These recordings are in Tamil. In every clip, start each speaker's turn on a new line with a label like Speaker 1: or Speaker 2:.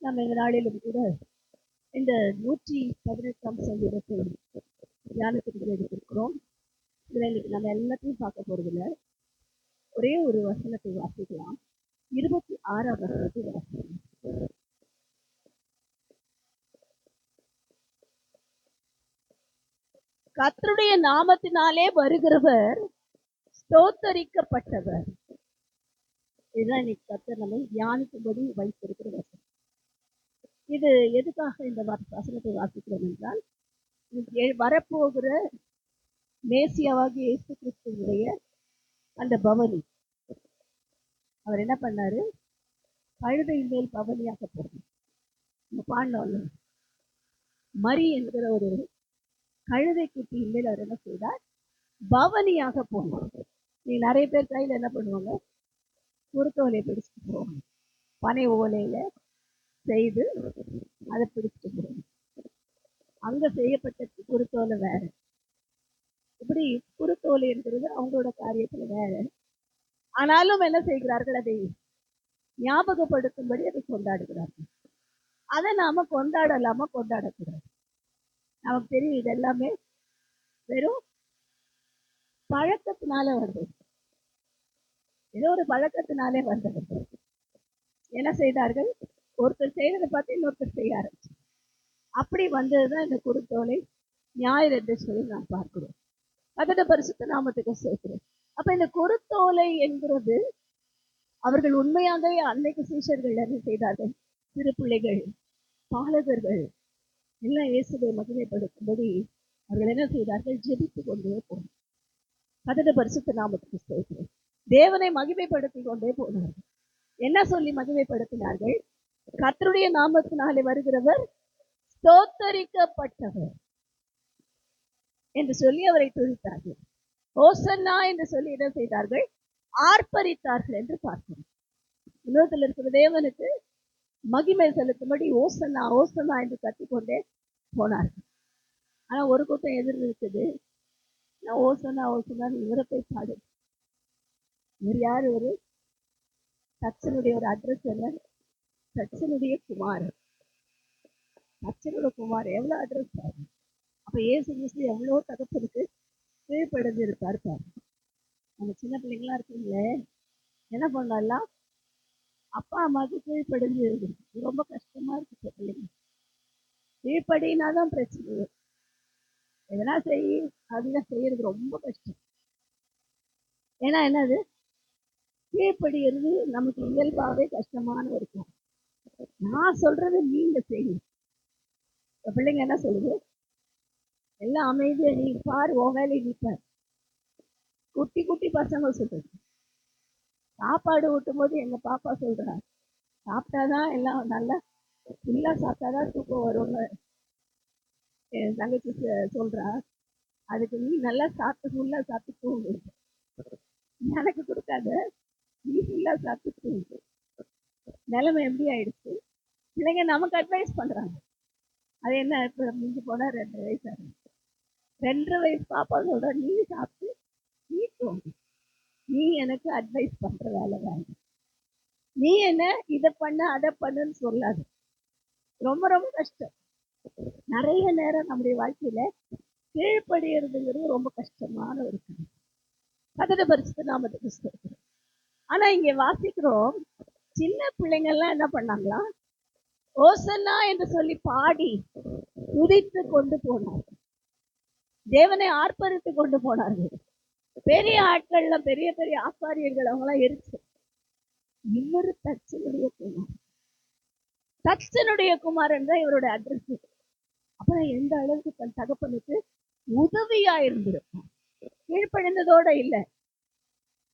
Speaker 1: நம்ம இந்த நாளிலும் கூட இந்த 118ஆம் சங்கீதத்தை தியானத்துக்கு எடுத்திருக்கிறோம். இதில் இன்னைக்கு நம்ம எல்லாத்தையும் பார்க்க போறதில்ல. ஒரே ஒரு வசனத்தை வாசிக்கலாம். 26ஆம் வசனத்தை வாசிக்கலாம். கர்த்தருடைய நாமத்தினாலே வருகிறவர் ஸ்தோத்தரிக்கப்பட்டவர். இதுதான் இன்னைக்கு கர்த்தர் நம்மை தியானிக்கும்படி வைத்திருக்கிற வசனம். இது எதுக்காக இந்த வசனத்தை வாசிக்கிறோம் என்றால், வரப்போகிற மேசியாவாகிய இயேசு கிறிஸ்துவுடைய அந்த பவனி, அவர் என்ன பண்ணாரு? கழுதையின் மேல் பவனியாக போறார். நம்ம பாண்டோம்ல, மரி என்கிற ஒரு கழுதை குட்டியின் மேல் அவர் என்ன செய்தார்? பவனியாக போனார். நீ நிறைய பேர் கையில் என்ன பண்ணுவாங்க? குருத்தோலையை பிடிச்சிட்டு போவாங்க. பனை ஓலையில செய்து அதை பிடிச்சிட்டு போவாங்க. அங்க செய்யப்பட்ட குருத்தோலை வேற. இப்படி குருத்தோலை என்கிறது அவங்களோட காரியத்துல வேற. ஆனாலும் என்ன செய்கிறார்கள்? அதை ஞாபகப்படுத்தும்படி அதை கொண்டாடுகிறார்கள். அதை நாம கொண்டாடலாமா? கொண்டாடக்கூடாது. நமக்கு தெரியும் இது எல்லாமே வெறும் பழக்கத்தினால வந்தது. ஏதோ ஒரு பழக்கத்தினாலே வந்தது. என்ன செய்தார்கள்? ஒருத்தர் செய்யறதை பார்த்து இன்னொருத்தர் செய்ய ஆரம்பிச்சு. அப்படி வந்ததுதான் இந்த குருத்தோலை ஞாயிறு என்று சொல்லி நாம் பார்க்கிறோம். அதோட பரிசுத்த நாமத்துக்கு சேர்க்கிறோம். அப்ப இந்த குருத்தோலை என்கிறது, அவர்கள் உண்மையாக அன்னைக்கு சீஷர்கள் என்ன செய்தார்கள்? சிறு பிள்ளைகள், பாலகர்கள் எல்லாம் இயேசுவை மகிமைப்படுத்தும்படி அவர்கள் என்ன செய்தார்கள்? ஜெபித்து கொண்டே போனார். அதோட பரிசுத்த நாமத்துக்கு சேர்க்கிறோம். தேவனை மகிமைப்படுத்தி கொண்டே போனார்கள். என்ன சொல்லி மகிமைப்படுத்தினார்கள்? கர்த்தருடைய நாமத்தினாலே வருகிறவர் ஸ்தோத்தரிக்கப்பட்டவர் என்று சொல்லி அவரை துதித்தார்கள். ஓசன்னா என்று சொல்லி என்ன செய்தார்கள்? ஆர்ப்பரித்தார்கள் என்று பார்க்கிறோம். உலகத்தில் இருக்கிற தேவனுக்கு மகிமை செலுத்தும்படி ஓசன்னா ஓசன்னா என்று கத்திக்கொண்டே போனார்கள். ஆனா ஒரு கூட்டம் எதிர் இருக்குது. நான் ஓசன்னா ஓசன்னா இவரை போய் பாடு. இவர் யார்? ஒரு தச்சனுடைய ஒரு அட்ரஸ் என்ன? தச்சனுடைய குமார். தச்சனோட குமார் எவ்வளவு அட்ரஸ் பாரு. அப்ப இயேசு கிறிஸ்து எவ்வளவு தகப்பனுக்கு கீழ்ப்படைஞ்சு இருப்பாரு பாரு. நம்ம சின்ன பிள்ளைங்களா இருக்கீங்களே, என்ன பண்ணலாம்? அப்பா அம்மாவுக்கு கீழ்ப்படைஞ்சு இருக்கு. ரொம்ப கஷ்டமா இருக்கு பிள்ளைங்க. கீழ்ப்படினாதான் பிரச்சனை. எதனா அதெல்லாம் செய்யறது ரொம்ப கஷ்டம். ஏன்னா என்னது? கீழ்ப்படிகிறது நமக்கு இயல்பாவே கஷ்டமான இருக்கும். நான் சொல்றது நீங்க செய்யணும். பிள்ளைங்க என்ன சொல்லுது? எல்லாம் அமைதியா நீ பாரு, உன் வேலையை நிற்பார். குட்டி குட்டி பசங்க சொல்றது. சாப்பாடு ஊட்டும் போது எங்க பாப்பா சொல்றா, சாப்பிட்டாதான் எல்லாம் நல்லா ஃபுல்லா சாப்பிட்டாதான் தூக்கம் வரும்னு என் தங்கச்சி சொல்றா. அதுக்கு நீ நல்லா சாப்பிட்டு ஃபுல்லா சாப்பிட்டு தூங்கு. எனக்கு கொடுக்காத, நீ ஃபுல்லா சாப்பிட்டு தூங்கு. நிலைமை எப்படி ஆயிடுச்சு? பிள்ளைங்க நமக்கு அட்வைஸ் பண்றாங்க. அது என்ன, இப்ப மிஞ்சி போனா 2 வயசு ஆகுது. 2 வயசு பாப்பா சொல்ற, நீ சாப்பிட்டு நீ தூங்கு. நீ எனக்கு அட்வைஸ் பண்ற வேலை வேண்டாம். நீ என்ன இதை பண்ண அதை பண்ணுன்னு சொல்லாது. ரொம்ப ரொம்ப கஷ்டம். நிறைய நேரம் நம்முடைய வாழ்க்கையில கீழ்ப்படிகிறதுங்கிறது ரொம்ப கஷ்டமான ஒரு காரியம். அதோட பரிசுத்த நாமத்துக்கு ஸ்தோத்திரம். ஆனா இங்க வாசிக்கிறோம், சின்ன பிள்ளைங்க எல்லாம் என்ன பண்ணாங்களா? ஓசன்னா என்று சொல்லி பாடி துதித்து கொண்டு போனார்கள். தேவனை ஆர்ப்பரித்து கொண்டு போனார்கள். பெரிய ஆட்கள்ல பெரிய பெரிய ஆசாரியர்கள் அவங்க எல்லாம் எரிச்சு, இவரு தச்சனுடைய குமார், தச்சனுடைய குமாரன் தான் இவருடைய அட்ரஸ். அப்புறம் எந்த அளவுக்கு தன் தகப்பனுக்கு உதவியா இருந்திருக்கும். கீழ்ப்படைந்ததோட இல்ல,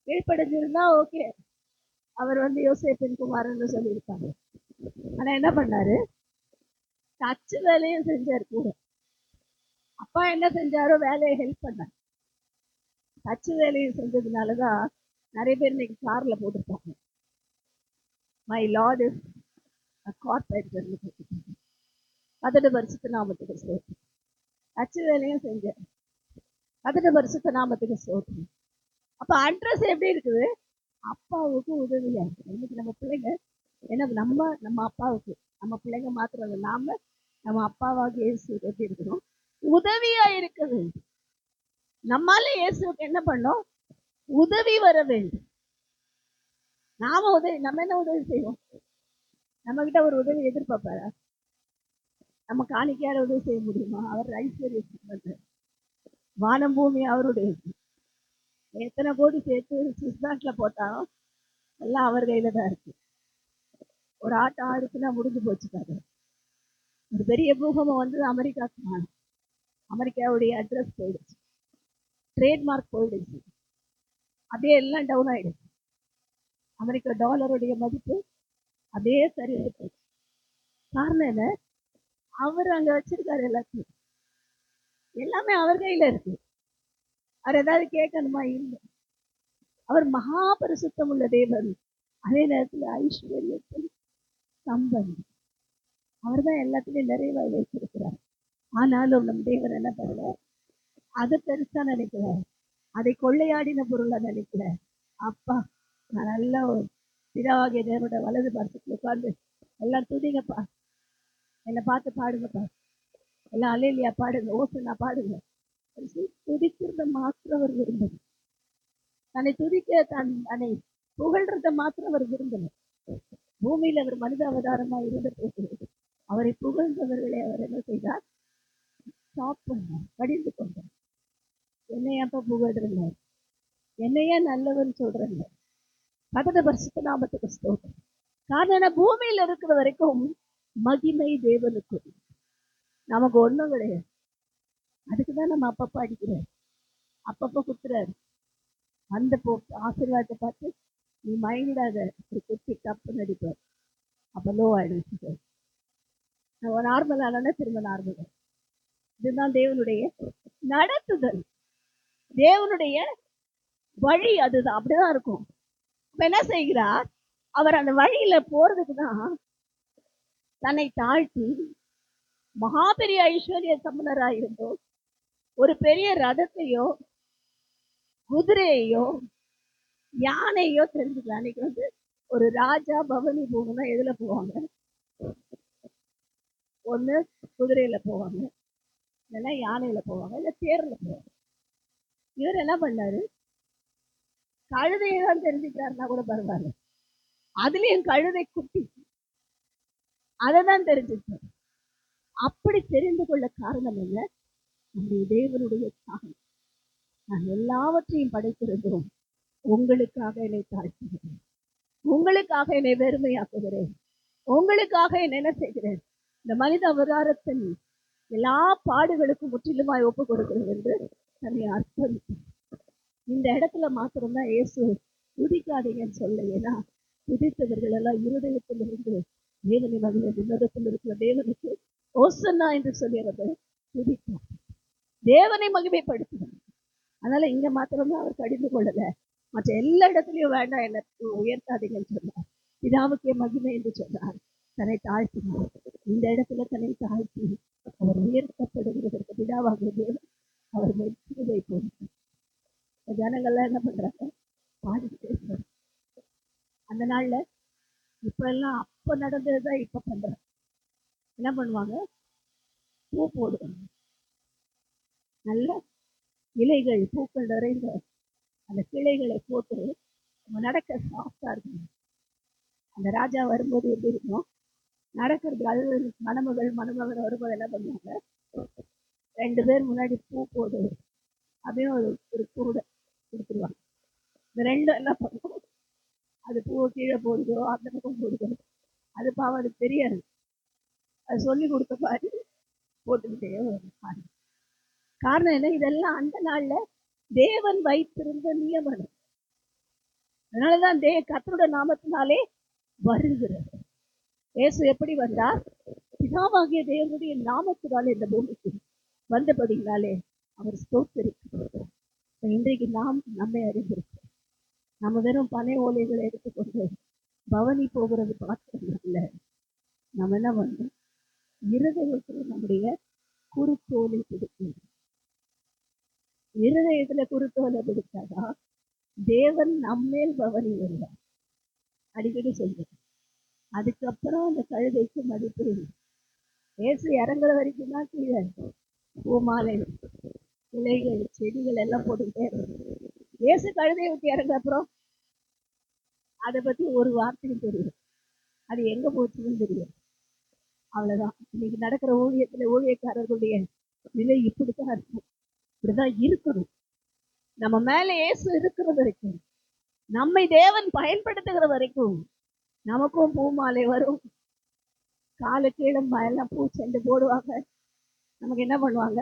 Speaker 1: கீழ்ப்படைஞ்சிருந்தா ஓகே, அவர் யோசேப்பின் குமாரன்னு சொல்லியிருப்பாங்க. ஆனா என்ன பண்ணாரு? தச்சு வேலையும் செஞ்சாரு கூட. அப்பா என்ன செஞ்சாரோ வேலையை ஹெல்ப் பண்ணார். தச்சு வேலையை செஞ்சதுனாலதான் நிறைய பேர் இன்னைக்கு கார்ல போட்டுருப்பாங்க, my Lord is a carpenter. அதோட பரிசுத்த நாமத்துக்கு ஸ்தோத்திரம். தச்சு வேலையும் செஞ்சார். அதோட பரிசுத்த நாமத்துக்கு ஸ்தோத்திரம். அப்ப அட்ரஸ் எப்படி இருக்குது? அப்பாவுக்கு உதவியா இருக்கு. இன்னைக்கு நம்ம பிள்ளைங்க என்ன, நம்ம அப்பாவுக்கு நம்ம பிள்ளைங்க மாத்திரம் இல்லை, நாம நம்ம அப்பாவாக இயேசு எப்படி இருக்கணும், உதவியா இருக்க வேண்டும். நம்மால இயேசுக்கு என்ன பண்ணோம், உதவி வர வேண்டும். நாம உதவி, நம்ம என்ன உதவி செய்வோம்? நம்ம கிட்ட ஒரு உதவி எதிர்பார்ப்பாரா? நம்ம காணிக்கையால உதவி செய்ய முடியுமா? அவர் ஐஸ்வர்ய, வானம் பூமி அவருடைய. எத்தனை கோடி சேர்த்து சுவிஸ் பேங்க்ல போட்டாலும் எல்லாம் அவர் கையில தான் இருக்கு. ஒரு ஆட்டம் ஆடுச்சுன்னா முடிஞ்சு போச்சுக்காது. ஒரு பெரிய பூகம்பம் வந்து அமெரிக்காவுக்கு, அமெரிக்காவுடைய அட்ரஸ் போயிடுச்சு, ட்ரேட்மார்க் போயிடுச்சு, அப்படியே எல்லாம் டவுன் ஆயிடுச்சு. அமெரிக்கா டாலருடைய மதிப்பு அப்படியே சரியாக போயிடுச்சு. காரணம் என்ன? அவர் அங்க வச்சிருக்காரு எல்லாத்தையும், எல்லாமே அவர் கையில இருக்கு. அவர் ஏதாவது கேட்கணுமா? இல்லை. அவர் மகா பரிசுத்தம் உள்ள தேவன், அதே நேரத்தில் ஐஸ்வர்யத்தில் சம்பந்தி. அவர் தான் எல்லாத்துலயும் நிறைவாய் வைத்திருக்கிறார். ஆனாலும் நம் தேவன் என்ன பண்ணல, அதை பெருசா நினைக்கிறார், அதை கொள்ளையாடின பொருளா நினைக்கிறார். அப்பா, நான் நல்ல ஒரு பிதாவாகிய தேவனோட வலது பரிசுத்துல உட்கார்ந்து எல்லாம் துதிங்கப்பா, என்னை பார்த்து பாடுங்கப்பா, எல்லாம் அல்லேலூயா பாடுங்க, ஓசன்னா பாடுங்க. துதிக்கிறத மாத்திரம் அவர் விரும்பல, தன்னை துதிக்க தன்னை புகழ்றத மாத்திரம் அவர் விரும்பல. பூமியில் அவர் மனித அவதாரமா இருந்த போது அவரை புகழ்ந்தவர்களை அவர் என்ன செய்தார்? ஸ்டாப் பண்ணார், கடிந்து கொண்டார். என்னையாப்ப புகழ்றல, என்னையே நல்லவன் சொல்றேன். கதத பரிசுத்த நாமத்துக்கு ஸ்தோத்திரம். காரணம், பூமியில இருக்கிற வரைக்கும் மகிமை தேவனுக்கு, நமக்கு ஒண்ணும் கிடையாது. அதுக்குதான் நம்ம அப்பப்ப அடிக்கிறார், அப்பப்ப குத்துறாரு. அந்த ஆசீர்வாதத்தை பார்த்து நீ மயங்கிடாத, ஒரு குத்தி தப்புன்னு அடிப்பார், அப்ப லோ ஆயிடுச்சு. நம்ம நார்மல் ஆனா திரும்ப நார்மல். இதுதான் தேவனுடைய நடத்துதல், தேவனுடைய வழி அதுதான், அப்படிதான் இருக்கும். இப்ப என்ன செய்கிறார்? அவர் அந்த வழியில போறதுக்கு தான் தன்னை தாழ்த்தி, மகா பெரிய ஐஸ்வர்ய சம்பனராக இருந்தோம், ஒரு பெரிய ரதத்தையோ குதிரையோ யானையோ தெரிஞ்சுக்கலாம். அன்னைக்கு வந்து ஒரு ராஜா பவனி போகணும்னா எதுல போவாங்க? ஒண்ணு குதிரையில போவாங்க, இல்லைன்னா யானையில போவாங்க, இல்ல தேர்ல போவாங்க. இவர் என்ன பண்ணாரு? கழுதையை தான் தெரிஞ்சுக்கிறாருன்னா கூட பரவாயில்ல, அதுலயும் கழுதை குட்டி, அதை தான் தெரிஞ்சுக்கிறார். அப்படி தெரிந்து கொள்ள காரணம் என்ன? நம்முடைய தேவனுடைய சாகம். நான் எல்லாவற்றையும் படைத்திருந்தோம், உங்களுக்காக என்னை தாழ்த்துகிறேன், உங்களுக்காக என்னை வெறுமையாக்குகிறேன், உங்களுக்காக என்ன செய்கிறேன்? இந்த மனித அவதாரத்தின் எல்லா பாடுகளுக்கும் முற்றிலுமாய் ஒப்பு கொடுக்கிறேன் என்று தன்னை அர்ப்பணித்தார். இந்த இடத்துல மாத்திரம்தான் இயேசு துதிக்காதீங்கன்னு சொல்ல. ஏன்னா துதித்தவர்கள் எல்லாம் இருதயத்தில் இருந்து தேவனை மகிமை, உன்னதத்தில் இருக்கிற தேவனுக்கு ஓசன்னா என்று சொல்லியவர்கள் துதித்தார், தேவனை மகிமைப்படுத்தினார். அதனால இங்க மாத்திரம்தான் அவர் கடிந்து கொள்ளல, மற்ற எல்லா இடத்துலயும் வேண்டாம் என்ன உயர்த்தாதீங்கன்னு சொன்னார், பிதாவுக்கே மகிமை என்று சொன்னார், தன்னை தாழ்த்தினார். இந்த இடத்துல தன்னை தாழ்த்தி அவர் உயர்த்தப்படுகிறதற்கு பிதாவாகிய தேவன் அவர் மெச்சுவதை போட்டு ஜனங்கள்லாம் என்ன பண்றாங்க? பாடிக்கிட்டே இருக்காங்க. அந்த நாள்ல இப்ப எல்லாம் அப்ப நடந்ததுதான் இப்ப பண்றாங்க. என்ன பண்ணுவாங்க? பூ போடுவாங்க, நல்ல இலைகள் பூக்கள் நிறைந்த அந்த கிளைகளை போட்டு நடக்க சாஃப்டா இருக்கும். அந்த ராஜா வரும்போது எப்படி இருக்கும் நடக்கிறது? அது மணமகள் மணமகன் வரும்போது என்ன பண்ணுவாங்க? 2 பேர் முன்னாடி பூ போடு அப்படின்னு ஒரு பூடை கொடுத்துருவாங்க. இந்த ரெண்டும் என்ன பண்ணுவோம்? அது பூவை கீழே போடுதோ அந்த பக்கம் போடுதோ, அது பாவம் அதுக்கு தெரியாது. அது சொல்லி கொடுத்த மாதிரி போட்டுக்கிட்டே வரும். காரணம் என்ன? இதெல்லாம் அந்த நாள்ல தேவன் வைத்திருந்த நியமனம். அதனாலதான் கர்த்தருடைய நாமத்தினாலே வருகிறது. இயேசு எப்படி வந்தார்? பிதாவாகிய தேவனுடைய நாமத்தினாலே இந்த பூமிக்கு வந்தபடினாலே அவர் ஸ்தோத்திரிக்கிறார். இன்றைக்கு நாம் நம்மை அறிந்திருக்கிறோம். நம்ம வெறும் பனை ஓலைகளை எடுத்துக்கொண்டு பவனி போகிறது பார்க்கறது இல்லை. நம்ம என்ன பண்ணணும்? இருதயத்துல நம்முடைய குருத்தோலை பிடிக்கணும். இருதயத்துல குருத்தோலை பிடிச்சாதான் தேவன் நம்மேல் பவனி வருவார். அடிக்கடி சொல்றேன், அதுக்கப்புறம் அந்த கழுதைக்கு மதிப்பு இல்லை. இயேசு இறங்குற வரைக்கும் தான் கீழே பூமாலை, இலைகள், செடிகள் எல்லாம் போட்டுக்கிட்டே இருக்கும். இயேசு கழுதையை விட்டு இறங்குற அப்புறம் அதை பத்தி ஒரு வார்த்தையும் தெரியும், அது எங்க போச்சுன்னு தெரியும். அவ்வளவுதான். இன்னைக்கு நடக்கிற ஊழியக்காரர்களுடைய நிலை இப்படித்தான் இருக்கும், இப்படிதான் இருக்கணும். நம்ம மேல இயேசு இருக்கிற வரைக்கும், நம்மை தேவன் பயன்படுத்துகிற வரைக்கும் நமக்கும் பூமாலை வரும், காலு கீழே எல்லாம் பூ செண்டு போடுவாங்க, நமக்கு என்ன பண்ணுவாங்க,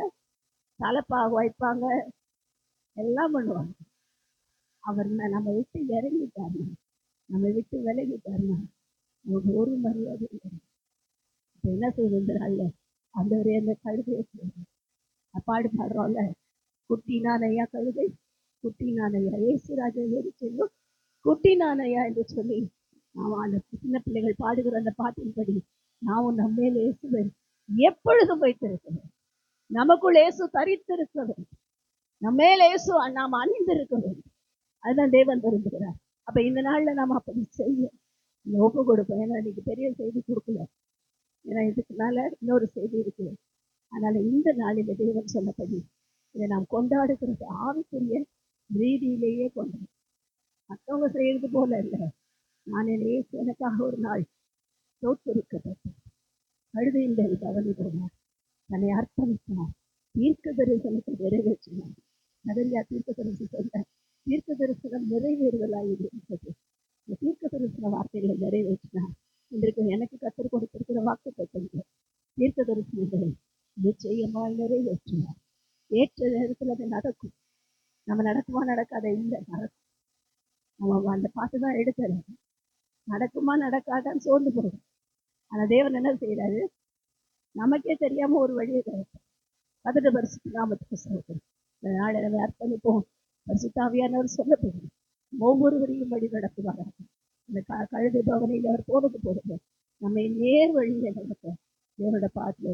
Speaker 1: தலைப்பா வைப்பாங்க, எல்லாம் பண்ணுவாங்க. அவர் நம்ம விட்டு இறங்கிட்டாருன்னா, நம்ம விட்டு விலகிட்டாருன்னா நமக்கு ஒரு மரியாதை இல்லை. இப்போ என்ன செய்யுங்கிறாள் ஆண்டவரே, அந்த கழுதையை பாடு பாடுறோம்ல, குட்டி நானையா கழுதை, குட்டி நானையா, ஏசுராஜா ஏறி செல்லும் குட்டி நானையா என்று சொல்லி நாம் அந்த சின்ன பிள்ளைகள் பாடுகிற அந்த பாட்டின்படி நாம் நம்மேல் இயேசுவை எப்பொழுதும் வைத்திருக்கிறோம். நமக்குள் இயேசு தரித்திருக்கிறோம், நம்மேல் இயேசு நாம் அணிந்திருக்கிறோம். அதுதான் தேவன் விரும்புகிறார். அப்ப இந்த நாள்ல நாம அப்படி செய்ய ஒப்பு கொடுப்போம். ஏன்னா இன்னைக்கு பெரிய செய்தி கொடுக்கல, ஏன்னா இதுக்கு மேல இன்னொரு செய்தி இருக்கு. அதனால இந்த நாளில தேவன் சொன்னபடி இதை நாம் கொண்டாடுகிறது ஆவிக்குரிய ரீதியிலேயே கொண்டாடும். மற்றவங்க செய்யறது போல இல்லை. நான் எனக்காக ஒரு நாள் தோற்றுவிக்கப்பட்டேன். கழுதையின் மேல் கவனித்தார், தன்னை அர்ப்பணித்தார், தீர்க்க தரிசனத்தை நிறைவேற்றினார். நகரியா தீர்க்க தரிசனம் சொன்ன தீர்க்க தரிசனம் நிறைவேறுதலாக இருந்தது. இந்த தீர்க்க தரிசன வார்த்தைகளை நிறைவேற்றினார். இன்றைக்கு எனக்கு கற்றுக் கொடுத்திருக்கிற வாக்கு தத்துவங்கள் தீர்க்க தரிசனங்களை நிச்சயமாக நிறைவேற்றினார். ஏற்ற நேரத்தில் அது நடக்கும். நம்ம நடக்குமா நடக்காத இல்லை, நடக்கும். நம்ம அந்த பார்த்து தான் எடுக்கிறது. நடக்குமா நடக்காதான்னு சோர்ந்து போடும். ஆனா தேவன் என்ன செய்யறாரு, நமக்கே தெரியாம ஒரு வழியை கிடைக்கும். அதுக்கு பரிசுத்த நாமத்துக்கு சொல்றோம். நாளை நம்ம அர்ப்பணிப்போம். பரிசுத்தாவியானவர் சொல்லப்படும் ஒவ்வொருவரையும் வழி நடத்துவாங்க. இந்த கழுதை பவனியில் அவர் போனது போடுங்க, நம்மை நேர் வழியில நடத்த தேவனோட பாட்டில்